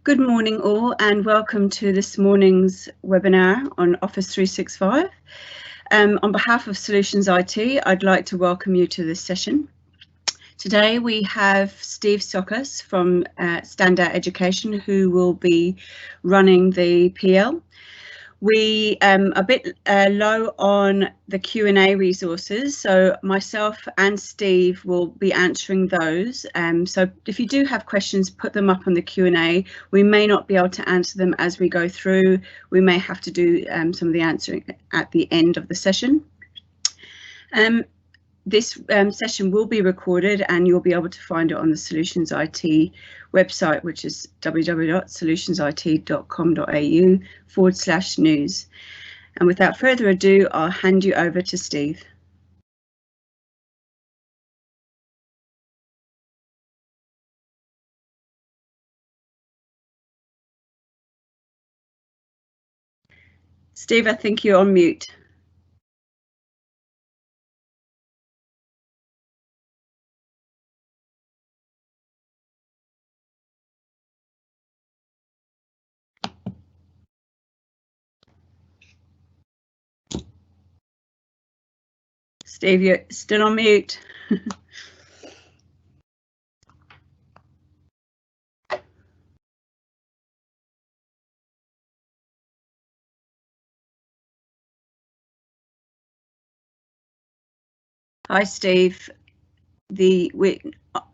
Good morning all, and welcome to this morning's webinar on Office 365. On behalf of Solutions IT, I'd like to welcome you to this session. Today we have Steve Sokas from Standout Education, who will be running the PL. We are a bit low on the Q&A resources, so myself and Steve will be answering those. So if you do have questions, put them up on the Q&A. We may not be able to answer them as we go through. We may have to do some of the answering at the end of the session. This session will be recorded and you'll be able to find it on the Solutions IT website, which is www.solutionsit.com.au/news. And without further ado, I'll hand you over to Steve. Steve, I think you're on mute. Steve, you're still on mute. Hi, Steve.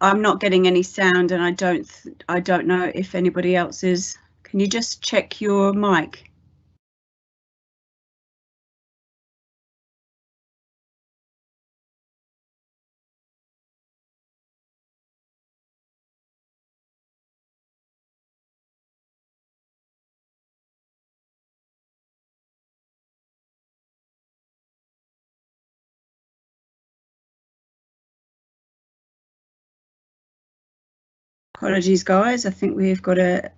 I'm not getting any sound, and I don't know if anybody else is. Can you just check your mic? Apologies, guys. I think we've got a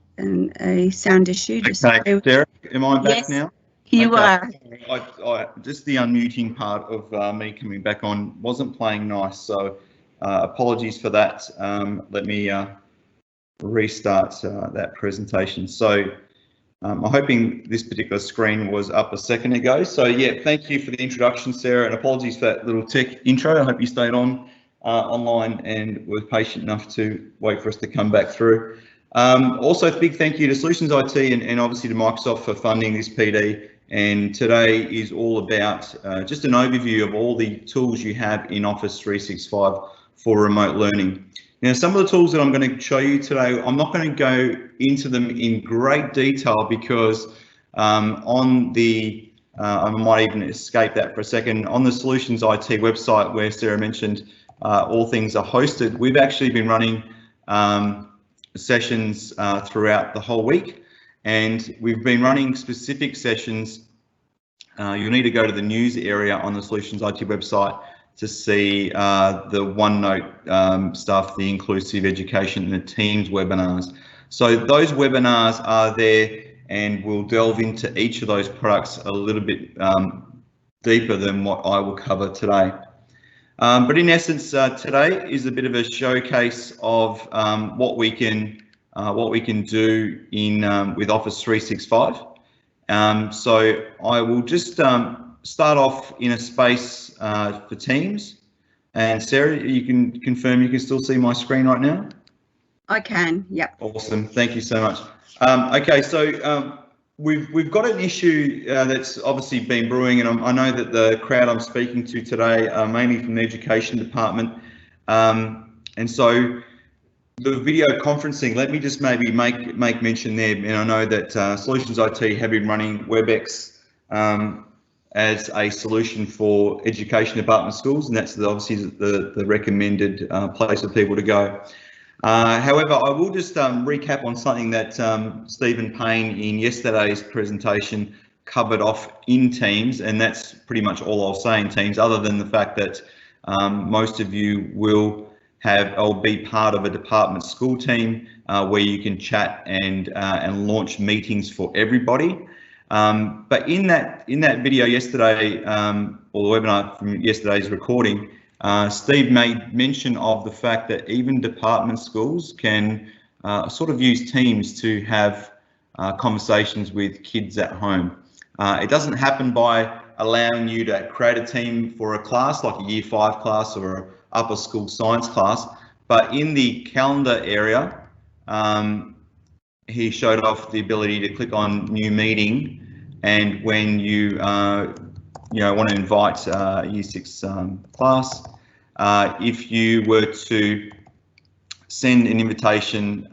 sound issue. Okay, Sarah, am I back yes, now? You are. I just the unmuting part of me coming back on wasn't playing nice, so apologies for that. Let me restart that presentation. So I'm hoping this particular screen was up a second ago. So yeah, thank you for the introduction, Sarah, and apologies for that little tech intro. I hope you stayed online and were patient enough to wait for us to come back through. Also, a big thank you to Solutions IT and obviously to Microsoft for funding this PD. And today is all about just an overview of all the tools you have in Office 365 for remote learning. Now, some of the tools that I'm going to show you today, I'm not going to go into them in great detail because I might even escape that for a second. On the Solutions IT website, where Sarah mentioned all things are hosted, we've actually been running sessions throughout the whole week, and we've been running specific sessions. You'll need to go to the news area on the Solutions IT website to see the OneNote stuff, the inclusive education and the Teams webinars. So those webinars are there, and we'll delve into each of those products a little bit deeper than what I will cover today. But in essence, today is a bit of a showcase of what we can do in with Office 365. So I will just start off in a space for Teams. And Sarah, you can confirm you can still see my screen right now? I can, yep. Awesome, thank you so much. Okay, so we've got an issue that's obviously been brewing, and I know that the crowd I'm speaking to today are mainly from the education department. And so the video conferencing, let me just maybe make mention there, and I know that Solutions IT have been running WebEx as a solution for education department schools, and that's obviously the recommended place for people to go. However, I will just recap on something that Stephen Payne in yesterday's presentation covered off in Teams, and that's pretty much all I'll say in Teams, other than the fact that most of you will have or be part of a department school team where you can chat and launch meetings for everybody. But in that video yesterday, or the webinar from yesterday's recording, Steve made mention of the fact that even department schools can sort of use Teams to have conversations with kids at home. It doesn't happen by allowing you to create a team for a class like a Year 5 class or an upper school science class, but in the calendar area, he showed off the ability to click on new meeting, and when you want to invite Year 6 class, if you were to send an invitation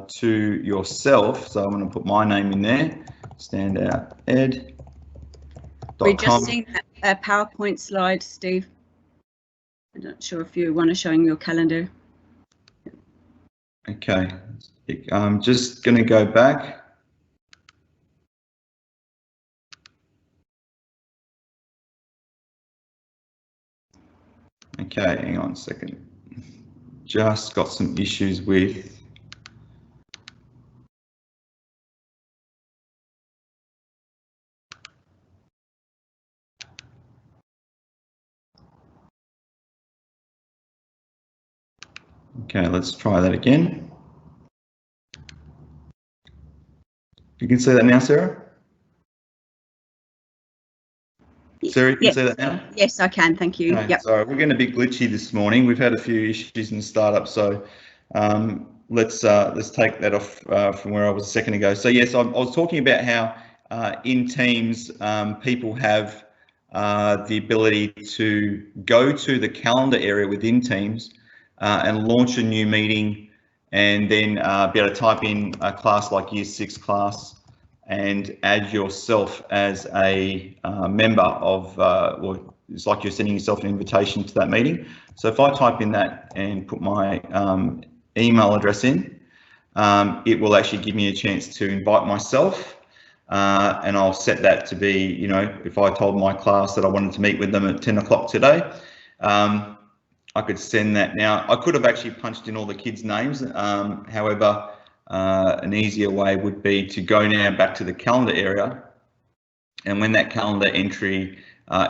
to yourself, so I'm going to put my name in there, standouted.com. We've just seen a PowerPoint slide, Steve. I'm not sure if you want to show your calendar. Okay, I'm just going to go back. Okay, hang on a second. Just got some issues with Okay, let's try that again. You can see that now, Sarah? Sarah, you can see that now? Yes, I can, thank you. Okay, yep. Sorry, we're getting a bit glitchy this morning. We've had a few issues in the startup, so let's take that off from where I was a second ago. So yes, I was talking about how in Teams people have the ability to go to the calendar area within Teams and launch a new meeting, and then be able to type in a class like Year 6 class and add yourself as a member of, well, it's like you're sending yourself an invitation to that meeting. So if I type in that and put my email address in, it will actually give me a chance to invite myself, and I'll set that to be, you know, if I told my class that I wanted to meet with them at 10 o'clock today, I could send that. Now, I could have actually punched in all the kids' names. However, an easier way would be to go now back to the calendar area. And when that calendar entry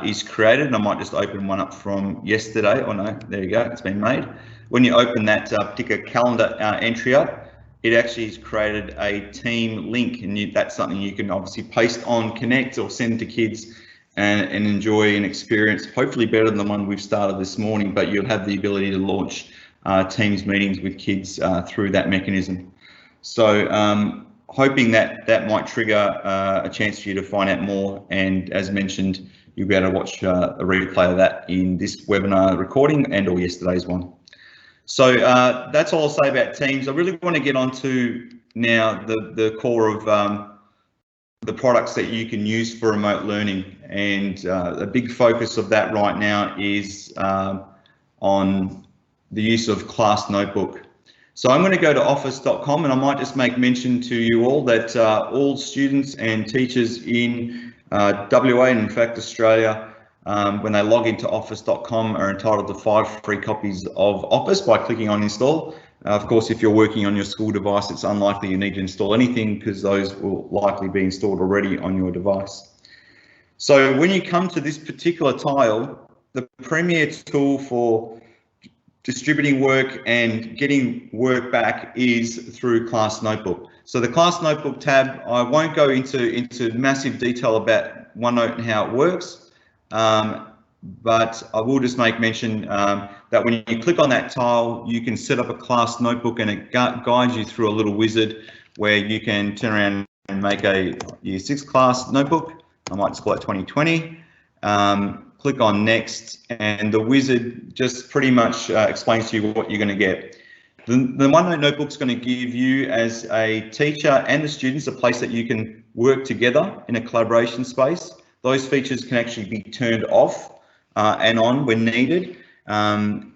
is created, and I might just open one up from yesterday. Oh no, there you go, it's been made. When you open that particular calendar entry up, it actually has created a team link, and that's something you can obviously paste on Connect or send to kids and enjoy an experience, hopefully better than the one we've started this morning, but you'll have the ability to launch Teams meetings with kids through that mechanism. So hoping that that might trigger a chance for you to find out more, and as mentioned, you'll be able to watch a replay of that in this webinar recording and or yesterday's one. So that's all I'll say about Teams. I really want to get on to now the core of the products that you can use for remote learning, and a big focus of that right now is on the use of Class Notebook. So I'm going to go to office.com, and I might just make mention to you all that all students and teachers in WA, and in fact Australia, when they log into office.com, are entitled to 5 free copies of Office by clicking on install. Of course, if you're working on your school device, it's unlikely you need to install anything because those will likely be installed already on your device. So when you come to this particular tile, the premier tool for distributing work and getting work back is through Class Notebook. So the Class Notebook tab, I won't go into massive detail about OneNote and how it works, but I will just make mention that when you click on that tile, you can set up a Class Notebook, and it guides you through a little wizard where you can turn around and make a Year 6 class notebook. I might just call it 2020. Click on next, and the wizard just pretty much explains to you what you're going to get. The OneNote Notebook is going to give you, as a teacher and the students, a place that you can work together in a collaboration space. Those features can actually be turned off and on when needed. And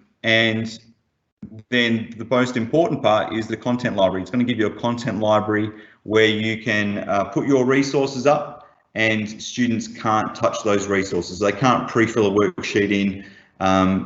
then the most important part is the content library. It's going to give you a content library where you can put your resources up, and students can't touch those resources. They can't pre-fill a worksheet in.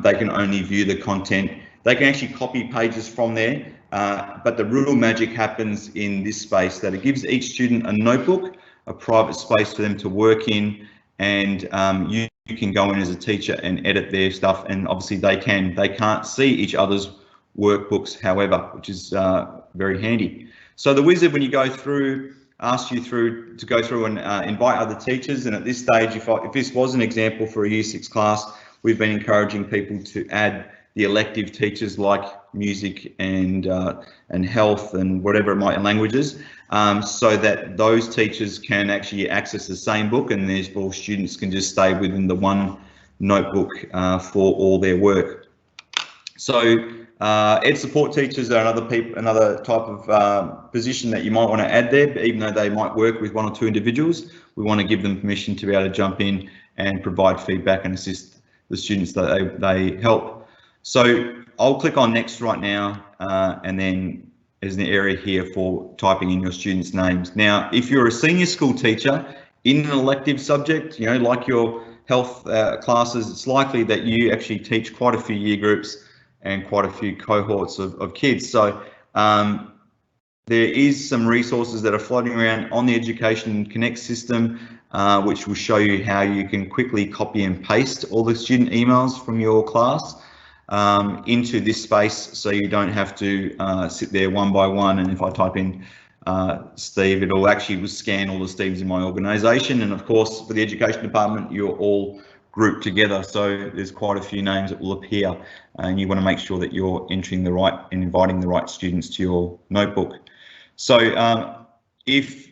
They can only view the content. They can actually copy pages from there, but the real magic happens in this space, that it gives each student a notebook, a private space for them to work in, and you can go in as a teacher and edit their stuff, and obviously they can't see each other's workbooks, however, which is very handy. So the wizard, when you go through, asks you to go through and invite other teachers. And at this stage, if this was an example for a Year 6 class, we've been encouraging people to add the elective teachers like music and health and whatever it might, and languages, so that those teachers can actually access the same book, and therefore students can just stay within the one notebook for all their work. So ed support teachers are another type of position that you might want to add there, but even though they might work with 1 or 2 individuals, we want to give them permission to be able to jump in and provide feedback and assist the students that they help. So I'll click on next right now, and then there's an area here for typing in your students' names. Now, if you're a senior school teacher in an elective subject, you know, like your health classes, it's likely that you actually teach quite a few year groups and quite a few cohorts of kids. So there is some resources that are floating around on the Education Connect system, which will show you how you can quickly copy and paste all the student emails from your class into this space, so you don't have to sit there one by one. And if I type in Steve, it'll actually scan all the Steves in my organisation. And of course, for the Education Department, you're all grouped together, so there's quite a few names that will appear, and you want to make sure that you're entering the right and inviting the right students to your notebook. So if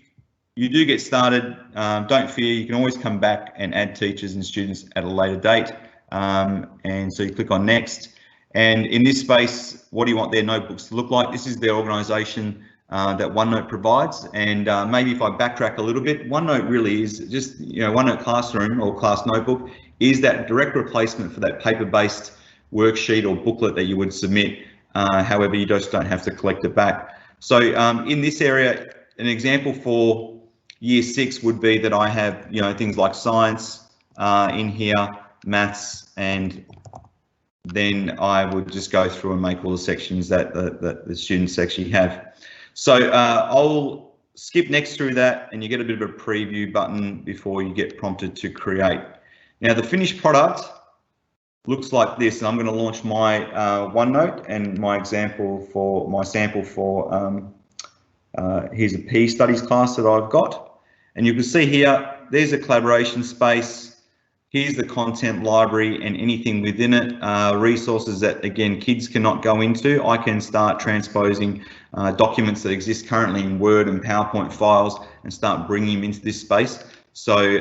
you do get started, don't fear, you can always come back and add teachers and students at a later date. And so you click on next, and in this space, what do you want their notebooks to look like? This is the organisation that OneNote provides, and maybe if I backtrack a little bit, OneNote really is just, you know, OneNote Classroom or Class Notebook is that direct replacement for that paper-based worksheet or booklet that you would submit. However, you just don't have to collect it back. So in this area, an example for Year 6 would be that I have, you know, things like science in here, maths, and then I would just go through and make all the sections that the students actually have. So I'll skip next through that, and you get a bit of a preview button before you get prompted to create. Now the finished product looks like this, and I'm going to launch my OneNote and my sample for here's a PE studies class that I've got, and you can see here there's a collaboration space. Here's the content library and anything within it, resources that, again, kids cannot go into. I can start transposing documents that exist currently in Word and PowerPoint files and start bringing them into this space. So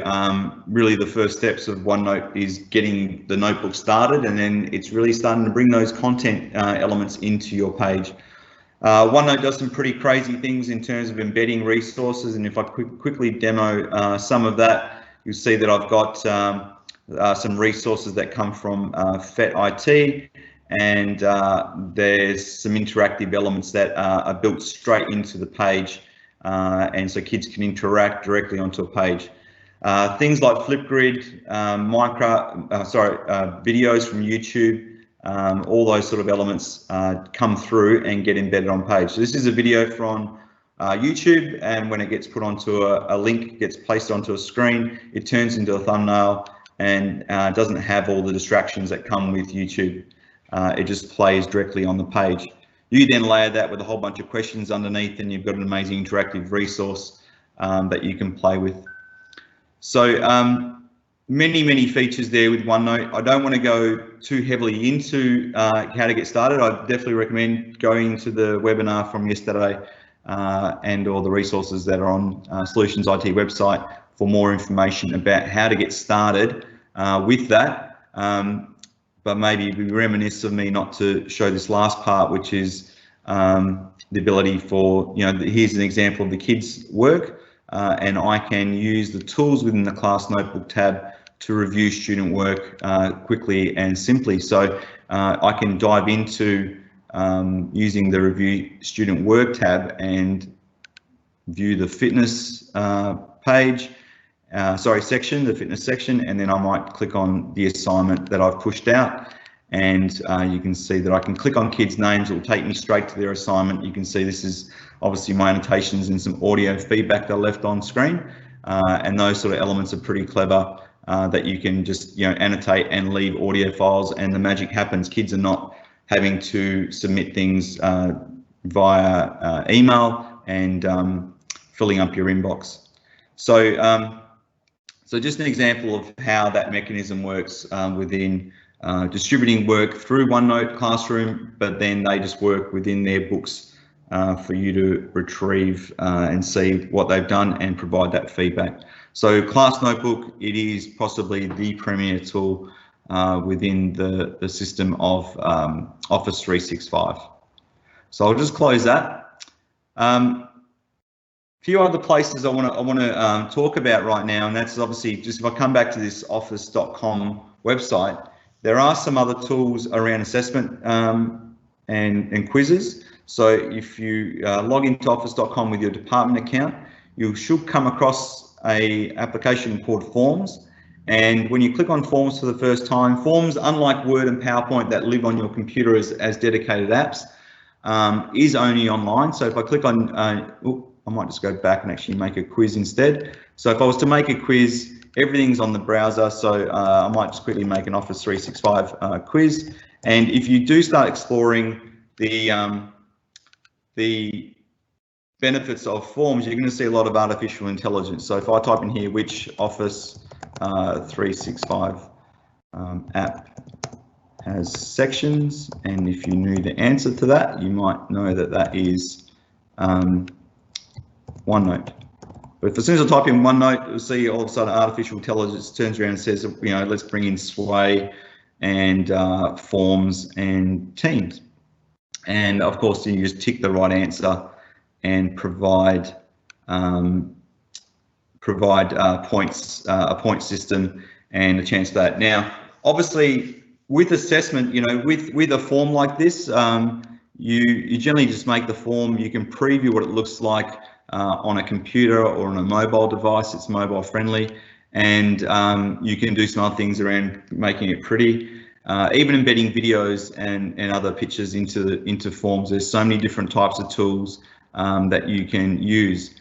really the first steps of OneNote is getting the notebook started, and then it's really starting to bring those content elements into your page. OneNote does some pretty crazy things in terms of embedding resources, and if I quickly demo some of that, you'll see that I've got some resources that come from FET IT, and there's some interactive elements that are built straight into the page, and so kids can interact directly onto a page. Things like Flipgrid, videos from YouTube, all those sort of elements come through and get embedded on page. So this is a video from YouTube, and when it gets put onto a link, gets placed onto a screen, it turns into a thumbnail and doesn't have all the distractions that come with YouTube. It just plays directly on the page. You then layer that with a whole bunch of questions underneath, and you've got an amazing interactive resource that you can play with. So many features there with OneNote. I don't want to go too heavily into how to get started. I definitely recommend going to the webinar from yesterday and all the resources that are on Solutions IT website for more information about how to get started with that. But maybe it'd be reminiscent of me not to show this last part, which is the ability for, you know, here's an example of the kids' work, and I can use the tools within the Class Notebook tab to review student work quickly and simply. So I can dive into using the Review Student Work tab and view the fitness page, section, the fitness section, and then I might click on the assignment that I've pushed out, and you can see that I can click on kids' names. It will take me straight to their assignment. You can see this is obviously my annotations and some audio feedback that I left on screen, and those sort of elements are pretty clever, that you can just, you know, annotate and leave audio files, and the magic happens. Kids are not having to submit things via email and filling up your inbox. So, so just an example of how that mechanism works within distributing work through OneNote Classroom, but then they just work within their books for you to retrieve and see what they've done and provide that feedback. So Class Notebook, it is possibly the premier tool within the system of Office 365. So I'll just close that. Few other places I want to talk about right now, and that's obviously just if I come back to this office.com website, there are some other tools around assessment and quizzes. So if you log into office.com with your department account, you should come across a application called Forms. And when you click on Forms for the first time, Forms, unlike Word and PowerPoint that live on your computer as dedicated apps, is only online. So if I click on, I might just go back and actually make a quiz instead. So if I was to make a quiz, everything's on the browser. So I might just quickly make an Office 365 quiz. And if you do start exploring the benefits of Forms, you're going to see a lot of artificial intelligence. So if I type in here, which Office 365 app has sections, and if you knew the answer to that, you might know that that is OneNote. But as soon as I type in OneNote, you'll see all of a sudden artificial intelligence turns around and says, you know, let's bring in Sway and Forms and Teams. And of course, you just tick the right answer and provide points, a point system and a chance for that. Now, obviously, with assessment, you know, with a form like this, you generally just make the form. You can preview what it looks like on a computer or on a mobile device. It's mobile friendly, and you can do some other things around making it pretty. Even embedding videos and other pictures into forms. There's so many different types of tools that you can use.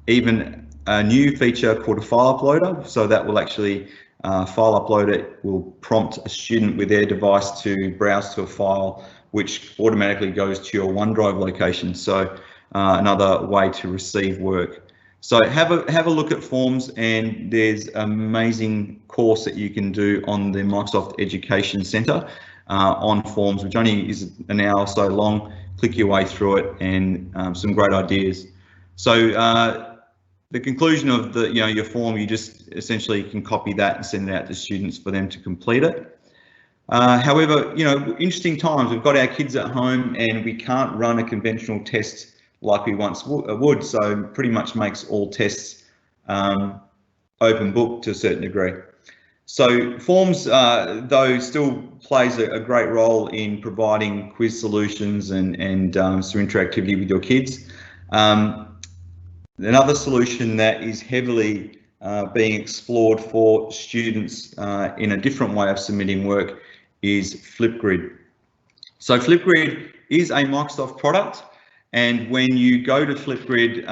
Even a new feature called a file uploader. So that will actually file uploader will prompt a student with their device to browse to a file, which automatically goes to your OneDrive location. So another way to receive work. So have a look at Forms, and there's an amazing course that you can do on the Microsoft Education Centre on Forms, which only is an hour or so long. Click your way through it, and some great ideas. So the conclusion of your form, you just essentially can copy that and send it out to students for them to complete it. However, interesting times. We've got our kids at home, and we can't run a conventional test like we once would, so pretty much makes all tests open book to a certain degree. So Forms, though, still plays a great role in providing quiz solutions and some interactivity with your kids. Another solution that is heavily being explored for students in a different way of submitting work is Flipgrid. So Flipgrid is a Microsoft product. And when you go to Flipgrid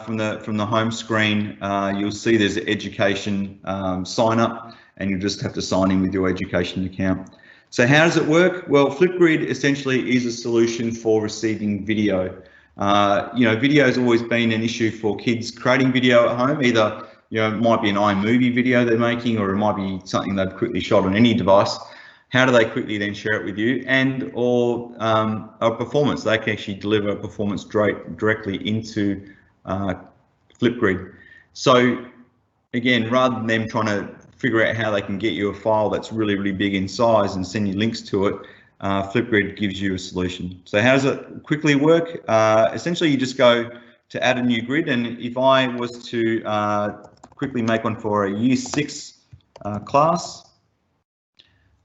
from the home screen, you'll see there's an education sign up, and you just have to sign in with your education account. So how does it work? Well, Flipgrid essentially is a solution for receiving video. Video has always been an issue for kids creating video at home. Either it might be an iMovie video they're making, or it might be something they've quickly shot on any device. How do they quickly then share it with you? Or a performance. They can actually deliver a performance directly into Flipgrid. So again, rather than them trying to figure out how they can get you a file that's really, really big in size and send you links to it, Flipgrid gives you a solution. So how does it quickly work? Essentially, you just go to add a new grid. And if I was to quickly make one for a Year 6 class,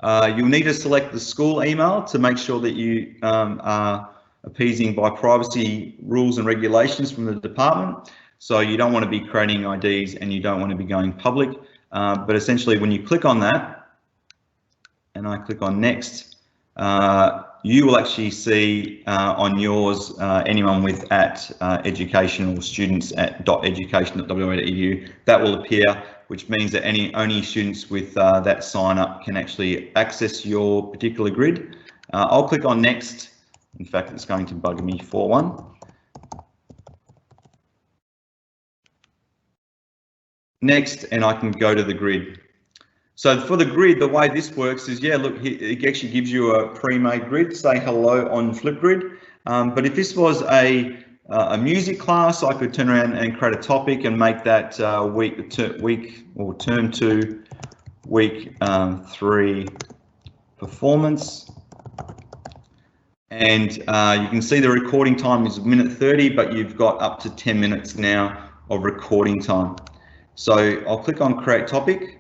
you'll need to select the school email to make sure that you are appeasing by privacy rules and regulations from the department. So you don't want to be creating IDs, and you don't want to be going public. But essentially, when you click on that, and I click on next, you will actually see on yours anyone with @education or students at .education.wa.edu. That will appear, which means that only students with that sign up can actually access your particular grid. I'll click on next, In fact, it's going to bug me for one. Next, and I can go to the grid. So for the grid, the way this works is, yeah, look, it actually gives you a pre-made grid. Say hello on Flipgrid. But if this was a music class, I could turn around and create a topic and make that term 2, week 3 performance. And you can see the recording time is 1:30, but you've got up to 10 minutes now of recording time. So I'll click on create topic.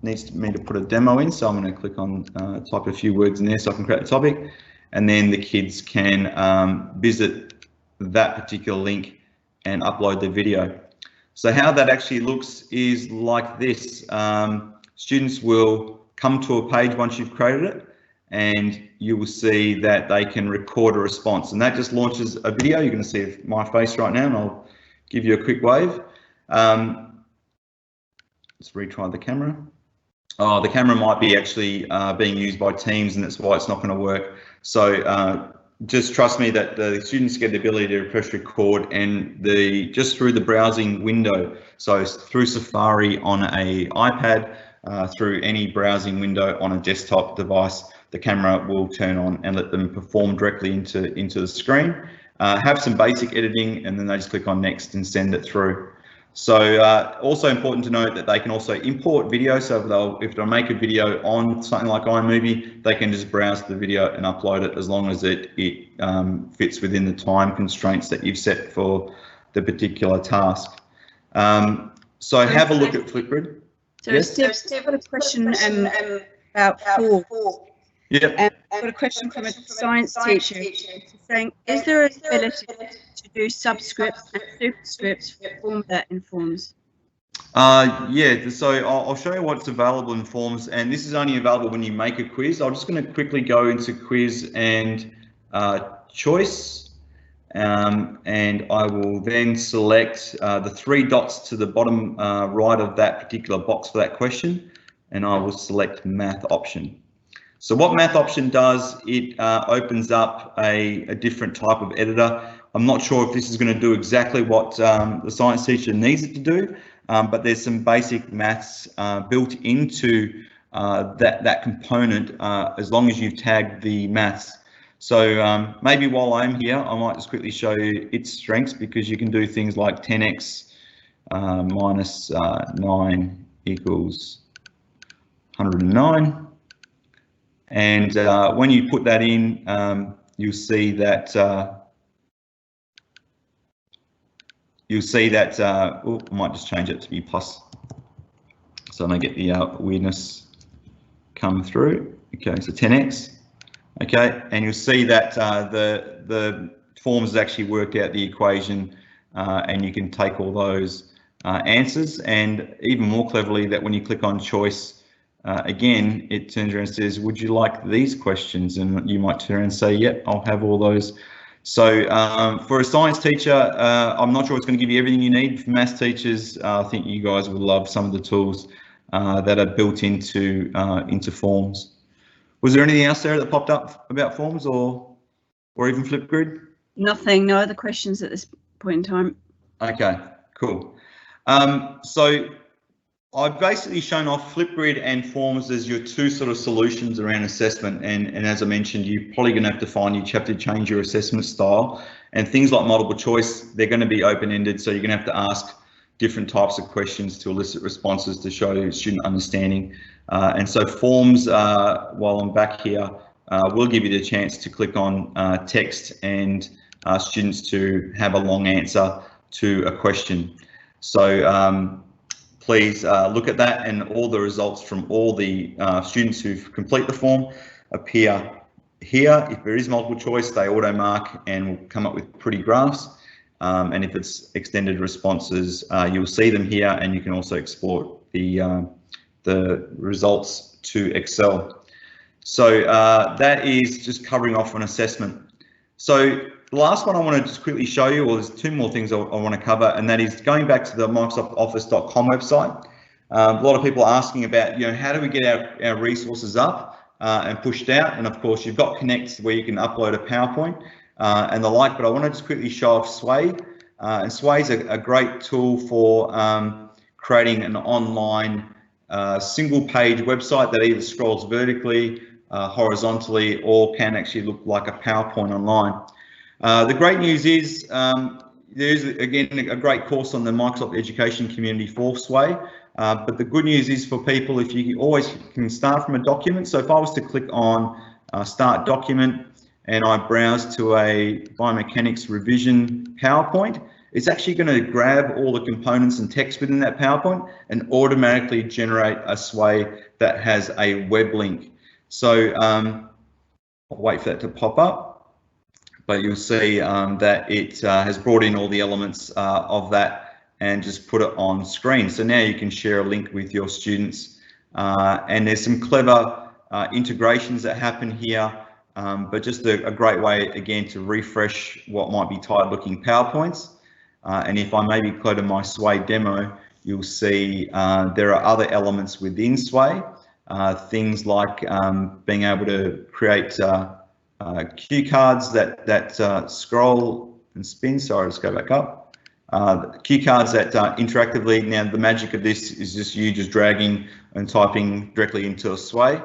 Needs me to put a demo in, so I'm going to click on type a few words in there so I can create a topic, and then the kids can visit that particular link and upload their video. So how that actually looks is like this. Students will come to a page once you've created it, and you will see that they can record a response, and that just launches a video. You're going to see my face right now, and I'll give you a quick wave. Let's retry the camera. Oh, the camera might be actually being used by Teams, and that's why it's not going to work. So just trust me that the students get the ability to press record, and just through the browsing window. So through Safari on a iPad, through any browsing window on a desktop device, the camera will turn on and let them perform directly into the screen. Have some basic editing, and then they just click on next and send it through. So also important to note that they can also import video. So if they make a video on something like iMovie, they can just browse the video and upload it, as long as it fits within the time constraints that you've set for the particular task. So have a look at Flipgrid. So yes? Steve, got a question about forms. Yep. I've got a question from a science teacher saying, is there an ability to do subscripts and superscripts for format in forms? Yeah, so I'll show you what's available in forms, and this is only available when you make a quiz. I'm just going to quickly go into quiz and choice, and I will then select the 3 dots to the bottom right of that particular box for that question, and I will select math option. So what math option does, it opens up a different type of editor. I'm not sure if this is going to do exactly what the science teacher needs it to do, but there's some basic maths built into that component, as long as you've tagged the maths. So maybe while I'm here, I might just quickly show you its strengths, because you can do things like 10x minus 9 equals 109. And when you put that in, you'll see that oh, I might just change it to be plus, so I get the weirdness come through. Okay, so 10x. Okay, and you'll see that the forms has actually worked out the equation, and you can take all those answers, and even more cleverly, that when you click on choice, again, it turns around and says, would you like these questions? And you might turn around and say, yep, I'll have all those. So for a science teacher, I'm not sure it's going to give you everything you need. For maths teachers, I think you guys will love some of the tools that are built into forms. Was there anything else there that popped up about forms, or even Flipgrid? Nothing, no other questions at this point in time. Okay, cool. So I've basically shown off Flipgrid and forms as your 2 sort of solutions around assessment, and as I mentioned, you're probably going to have to find you have to change your assessment style, and things like multiple choice, they're going to be open-ended, so you're going to have to ask different types of questions to elicit responses to show student understanding, and so forms, while I'm back here, will give you the chance to click on text and students to have a long answer to a question. So please look at that, and all the results from all the students who complete the form appear here. If there is multiple choice, they auto mark and will come up with pretty graphs. And if it's extended responses, you'll see them here, and you can also export the results to Excel. So that is just covering off an assessment. So the last one I want to just quickly show you, well, there's 2 more things I want to cover, and that is going back to the MicrosoftOffice.com website. A lot of people are asking about, how do we get our resources up? and pushed out. And of course, you've got Connect where you can upload a PowerPoint and the like. But I want to just quickly show off Sway. And Sway is a great tool for creating an online single page website that either scrolls vertically, horizontally, or can actually look like a PowerPoint online. The great news is there's again a great course on the Microsoft Education community for Sway. But the good news is for people, if you always can start from a document. So if I was to click on Start Document and I browse to a biomechanics revision PowerPoint, it's actually going to grab all the components and text within that PowerPoint and automatically generate a Sway that has a web link. So I'll wait for that to pop up, but you'll see that it has brought in all the elements of that and just put it on screen. So now you can share a link with your students, and there's some clever integrations that happen here, but just a great way again to refresh what might be tired looking PowerPoints. And if I maybe go to my Sway demo, you'll see there are other elements within Sway, things like being able to create cue cards that scroll and spin. Sorry, let's go back up. Cue cards that interactively. Now the magic of this is just dragging and typing directly into a Sway.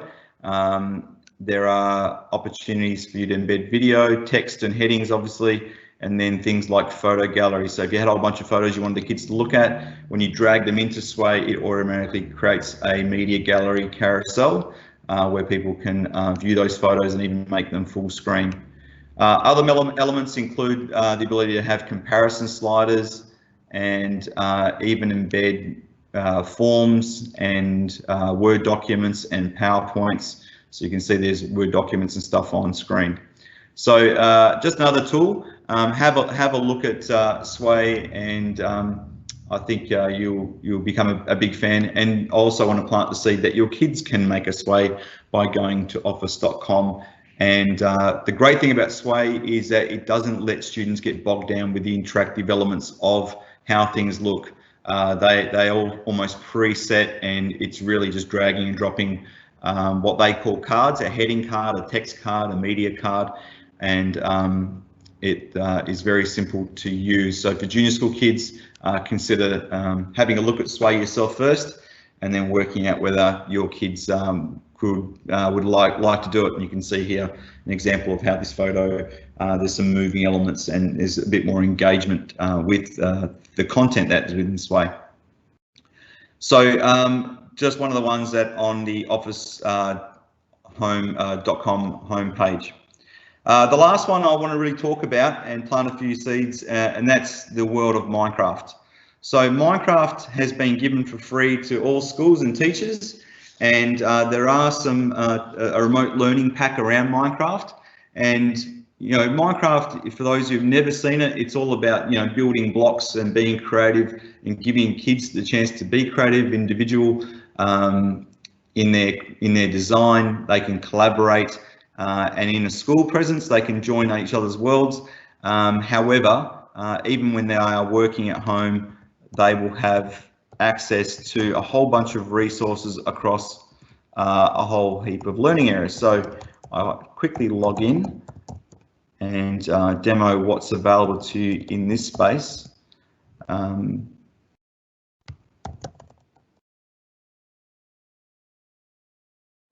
There are opportunities for you to embed video, text and headings obviously, and then things like photo gallery. So if you had a whole bunch of photos you wanted the kids to look at, when you drag them into Sway, it automatically creates a media gallery carousel where people can view those photos and even make them full screen. Other elements include the ability to have comparison sliders and even embed forms and Word documents and PowerPoints. So you can see there's Word documents and stuff on screen. So just another tool. Have a look at Sway, and I think you'll become a big fan. And also want to plant the seed that your kids can make a Sway by going to office.com. And the great thing about Sway is that it doesn't let students get bogged down with the interactive elements of how things look. They all almost preset, and it's really just dragging and dropping what they call cards: a heading card, a text card, a media card, and it is very simple to use. So for junior school kids, consider having a look at Sway yourself first, and then working out whether your kids would like to do it. And you can see here an example of how this photo, there's some moving elements and there's a bit more engagement with the content that is within Sway. So just one of the ones that on the office.com homepage. The last one I want to really talk about and plant a few seeds, and that's the world of Minecraft. So Minecraft has been given for free to all schools and teachers, and there are some a remote learning pack around Minecraft. And Minecraft, for those who've never seen it, it's all about building blocks and being creative and giving kids the chance to be creative, individual in their design. They can collaborate, and in a school presence, they can join each other's worlds. However, even when they are working at home, they will have access to a whole bunch of resources across a whole heap of learning areas. So I'll quickly log in and demo what's available to you in this space.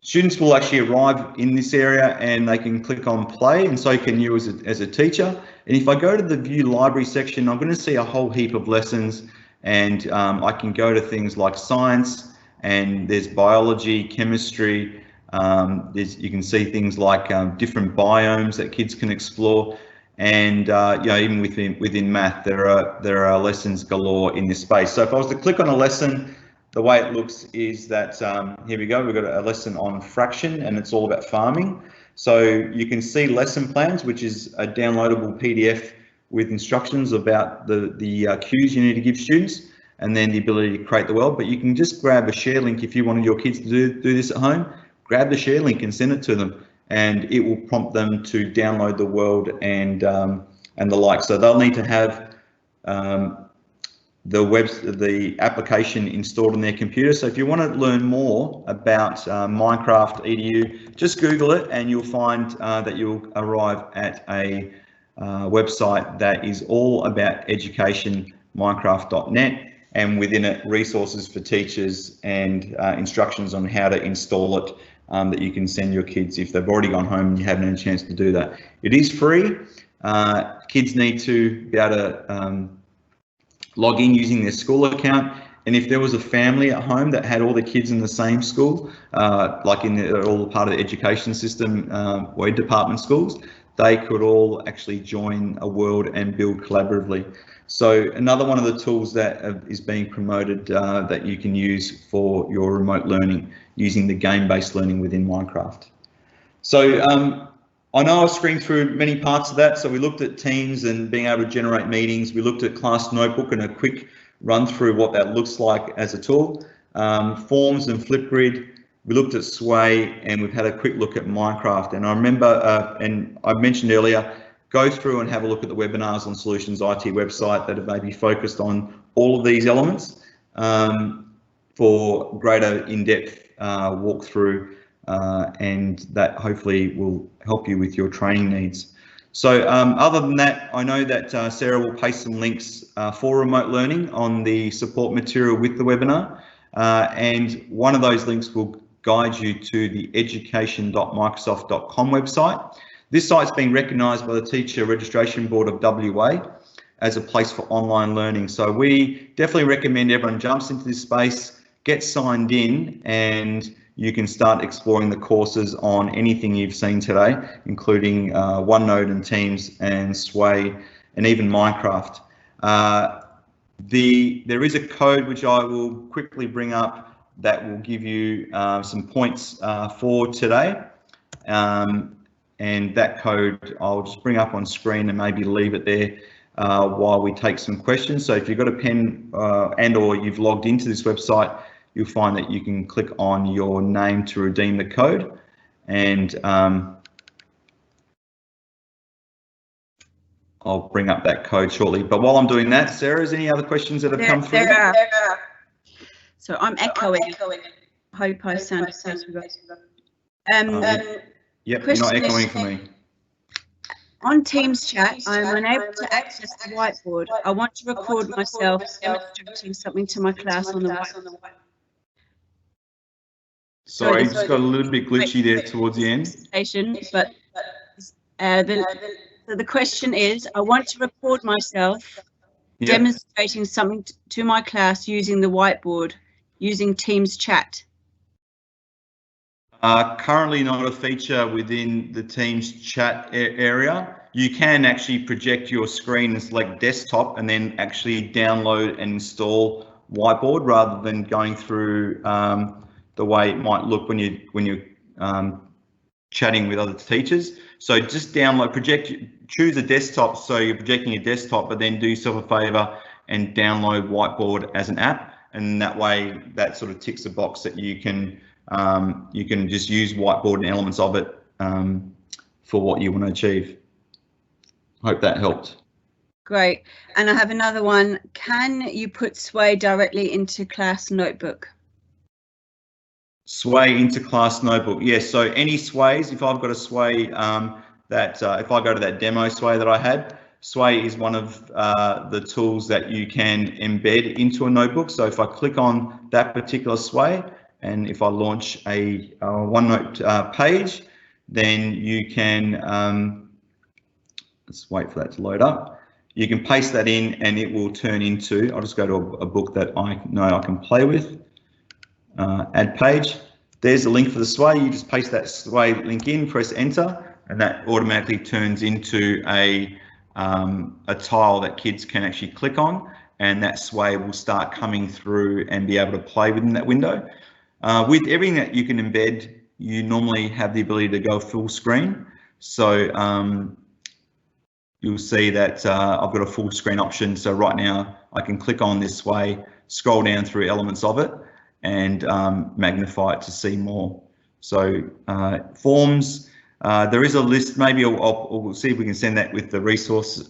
Students will actually arrive in this area and they can click on play, and so can you as a teacher. And if I go to the view library section, I'm going to see a whole heap of lessons, and I can go to things like science, and there's biology, chemistry. You can see things like different biomes that kids can explore, and even within math, there are lessons galore in this space. So if I was to click on a lesson, the way it looks is that here we go. We've got a lesson on fraction, and it's all about farming. So you can see lesson plans, which is a downloadable PDF with instructions about the cues you need to give students, and then the ability to create the world. But you can just grab a share link if you wanted your kids to do this at home. Grab the share link and send it to them, and it will prompt them to download the world and the like. So they'll need to have the application installed on their computer. So if you want to learn more about Minecraft EDU, just Google it and you'll find that you'll arrive at a website that is all about education, minecraft.net, and within it resources for teachers and instructions on how to install it that you can send your kids if they've already gone home and you haven't had a chance to do that. It is free. Kids need to be able to log in using their school account, and if there was a family at home that had all the kids in the same school, like in all part of the education system, or department schools, they could all actually join a world and build collaboratively. So another one of the tools that is being promoted that you can use for your remote learning using the game-based learning within Minecraft. So I know I screened through many parts of that. So we looked at Teams and being able to generate meetings. We looked at Class Notebook and a quick run through what that looks like as a tool. Forms and Flipgrid. We looked at Sway, and we've had a quick look at Minecraft. And I remember, and I mentioned earlier, go through and have a look at the webinars on Solutions IT website that have maybe focused on all of these elements for greater in-depth walkthrough, and that hopefully will help you with your training needs. So other than that, I know that Sarah will paste some links for remote learning on the support material with the webinar, and one of those links will guide you to the education.microsoft.com website. This site's been recognised by the Teacher Registration Board of WA as a place for online learning. So we definitely recommend everyone jumps into this space, gets signed in, and you can start exploring the courses on anything you've seen today, including OneNote and Teams and Sway and even Minecraft. There is a code which I will quickly bring up that will give you some points for today. And that code I'll just bring up on screen and maybe leave it there while we take some questions. So if you've got a pen and or you've logged into this website, you'll find that you can click on your name to redeem the code. And I'll bring up that code shortly. But while I'm doing that, Sarah, is any other questions that have come through? There are. So I'm echoing. Hope I sound sensible. Yep, you're not echoing for me. On Teams chat, I am unable to access the whiteboard. I want to record myself demonstrating something to my class on the whiteboard. Sorry, it just got a little bit glitchy there towards the end. But the question is, I want to record myself demonstrating something to my class using the whiteboard, using Teams chat. Currently not a feature within the Teams chat area. You can actually project your screen and select desktop and then actually download and install whiteboard rather than going through the way it might look when you're chatting with other teachers. So just download, choose a desktop so you're projecting a desktop, but then do yourself a favor and download whiteboard as an app, and that way that sort of ticks a box that you can just use whiteboard and elements of it for what you want to achieve. Hope that helped. Great. And I have another one. Can you put Sway directly into Class Notebook? Sway into Class Notebook, yes. So any Sways, if I've got a Sway if I go to that demo Sway that I had, Sway is one of the tools that you can embed into a notebook. So if I click on that particular Sway, and if I launch a OneNote page, then you can, let's wait for that to load up. You can paste that in and it will turn into, I'll just go to a book that I know I can play with. Add page. There's the link for the Sway. You just paste that Sway link in, press enter, and that automatically turns into a tile that kids can actually click on, and that Sway will start coming through and be able to play within that window. With everything that you can embed, you normally have the ability to go full screen. So you'll see that I've got a full screen option. So right now I can click on this Sway, scroll down through elements of it, and magnify it to see more. So forms, there is a list. Maybe we'll see if we can send that with the resource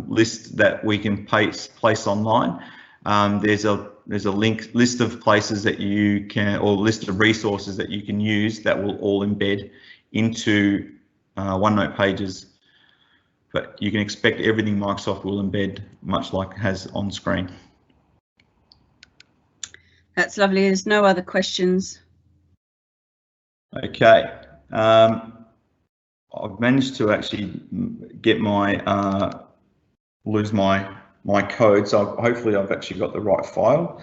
list that we can place online. there's a list of places that you can, or list of resources that you can use that will all embed into OneNote pages. But you can expect everything Microsoft will embed, much like it has on screen. That's lovely. There's no other questions. Okay. I've managed to actually get my lose my code, so hopefully I've actually got the right file.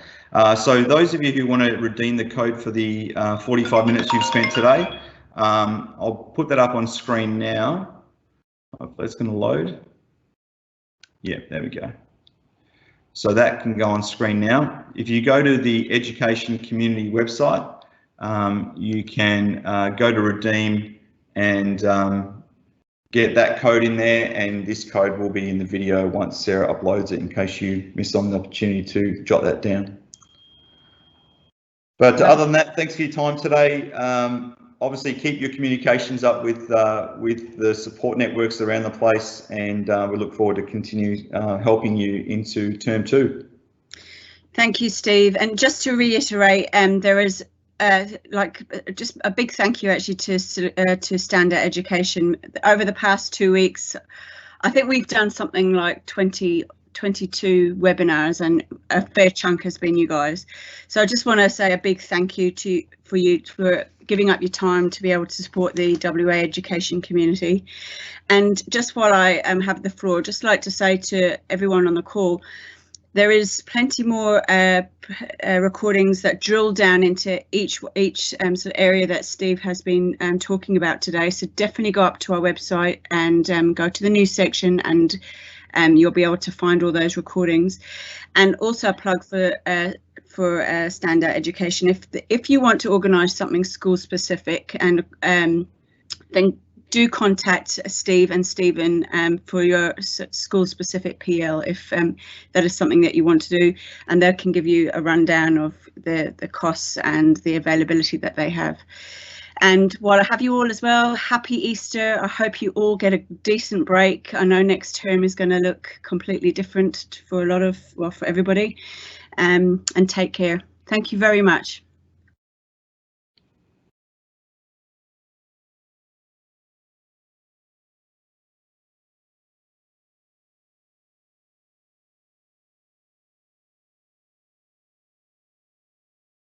So those of you who want to redeem the code for the 45 minutes you've spent today, I'll put that up on screen now. Hopefully it's going to load. Yeah, there we go. So that can go on screen now. If you go to the education community website, you can go to redeem and get that code in there, and this code will be in the video once Sarah uploads it, in case you missed on the opportunity to jot that down. But other than that, thanks for your time today. Obviously, keep your communications up with the support networks around the place, and we look forward to continue helping you into term 2. Thank you, Steve. And just to reiterate, there is just a big thank you actually to Standout Education. Over the past 2 weeks, I think we've done something like 22 webinars, and a fair chunk has been you guys. So I just want to say a big thank you for you for giving up your time to be able to support the WA education community. And just while I have the floor, just like to say to everyone on the call, there is plenty more recordings that drill down into each sort of area that Steve has been talking about today. So definitely go up to our website and go to the news section, and you'll be able to find all those recordings. And also a plug for Standout Education. If you want to organise something school specific, and then do contact Steve and Stephen for your school specific PL if that is something that you want to do, and they can give you a rundown of the costs and the availability that they have. And while I have you all as well, happy Easter. I hope you all get a decent break. I know next term is going to look completely different for a lot of, well, for everybody. And take care. Thank you very much.